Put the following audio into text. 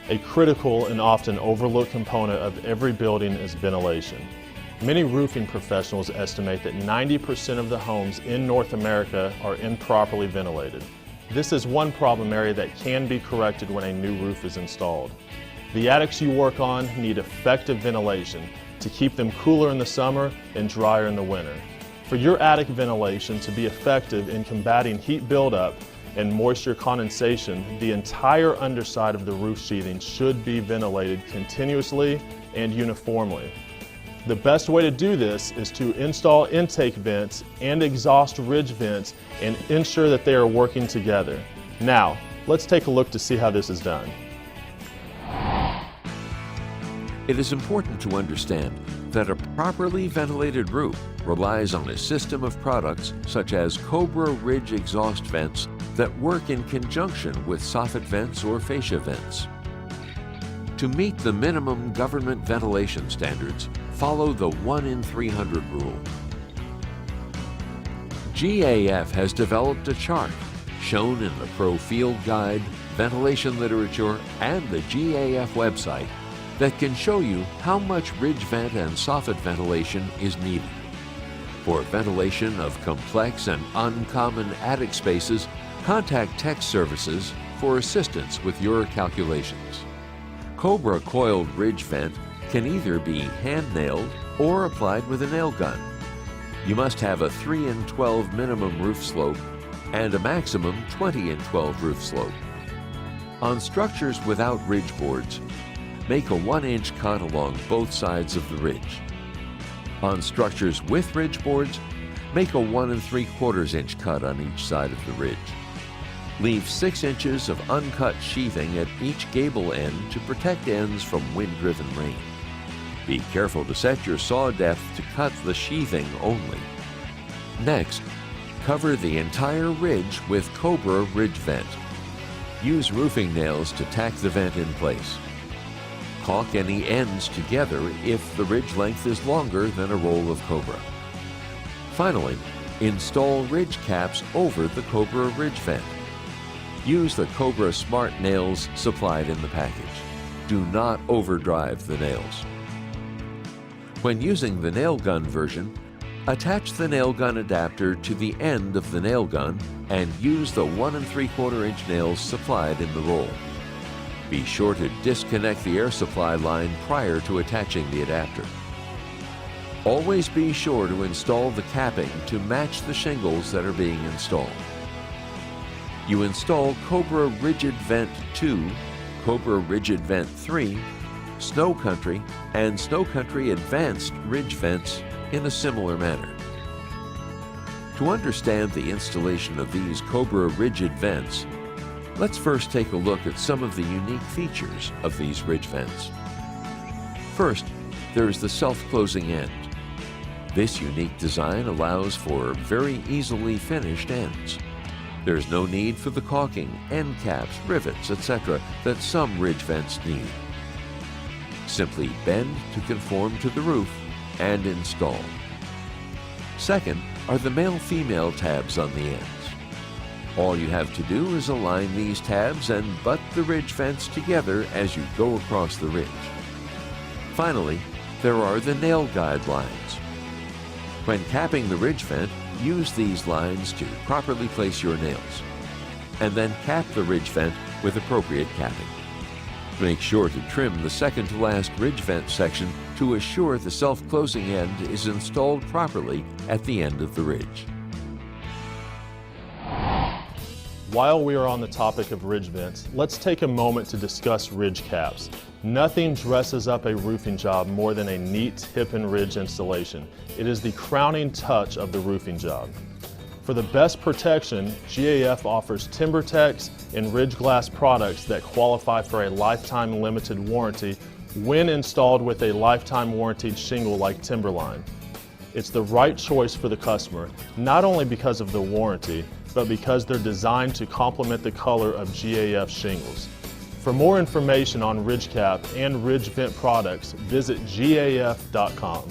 A critical and often overlooked component of every building is ventilation. Many roofing professionals estimate that 90% of the homes in North America are improperly ventilated. This is one problem area that can be corrected when a new roof is installed. The attics you work on need effective ventilation to keep them cooler in the summer and drier in the winter. For your attic ventilation to be effective in combating heat buildup and moisture condensation, the entire underside of the roof sheathing should be ventilated continuously and uniformly. The best way to do this is to install intake vents and exhaust ridge vents and ensure that they are working together. Now, let's take a look to see how this is done. It is important to understand that a properly ventilated roof relies on a system of products such as Cobra ridge exhaust vents that work in conjunction with soffit vents or fascia vents. To meet the minimum government ventilation standards, follow the 1 in 300 rule. GAF has developed a chart shown in the Pro Field Guide, ventilation literature, and the GAF website that can show you how much ridge vent and soffit ventilation is needed. For ventilation of complex and uncommon attic spaces, contact Tech Services for assistance with your calculations. Cobra coiled ridge vent can either be hand-nailed or applied with a nail gun. You must have a 3 in 12 minimum roof slope and a maximum 20 in 12 roof slope. On structures without ridge boards, make a 1-inch cut along both sides of the ridge. On structures with ridge boards, make a 1 3/4 inch cut on each side of the ridge. Leave 6 inches of uncut sheathing at each gable end to protect ends from wind-driven rain. Be careful to set your saw depth to cut the sheathing only. Next, cover the entire ridge with Cobra ridge vent. Use roofing nails to tack the vent in place. Caulk any ends together if the ridge length is longer than a roll of Cobra. Finally, install ridge caps over the Cobra ridge vent. Use the Cobra Smart nails supplied in the package. Do not overdrive the nails. When using the nail gun version, attach the nail gun adapter to the end of the nail gun and use the 1 3/4 inch nails supplied in the roll. Be sure to disconnect the air supply line prior to attaching the adapter. Always be sure to install the capping to match the shingles that are being installed. You install Cobra Rigid Vent 2, Cobra Rigid Vent 3, Snow Country, and Snow Country Advanced Ridge Vents in a similar manner. To understand the installation of these Cobra Rigid Vents, let's first take a look at some of the unique features of these ridge vents. First, there is the self-closing end. This unique design allows for very easily finished ends. There is no need for the caulking, end caps, rivets, etc. that some ridge vents need. Simply bend to conform to the roof and install. Second are the male-female tabs on the ends. All you have to do is align these tabs and butt the ridge vents together as you go across the ridge. Finally, there are the nail guide lines. When capping the ridge vent, use these lines to properly place your nails, and then cap the ridge vent with appropriate capping. Make sure to trim the second to last ridge vent section to assure the self-closing end is installed properly at the end of the ridge. While we are on the topic of ridge vents, let's take a moment to discuss ridge caps. Nothing dresses up a roofing job more than a neat hip and ridge installation. It is the crowning touch of the roofing job. For the best protection, GAF offers TimberTex and Ridge Glass products that qualify for a lifetime limited warranty when installed with a lifetime warranted shingle like Timberline. It's the right choice for the customer, not only because of the warranty, but because they're designed to complement the color of GAF shingles. For more information on ridge cap and ridge vent products, visit gaf.com.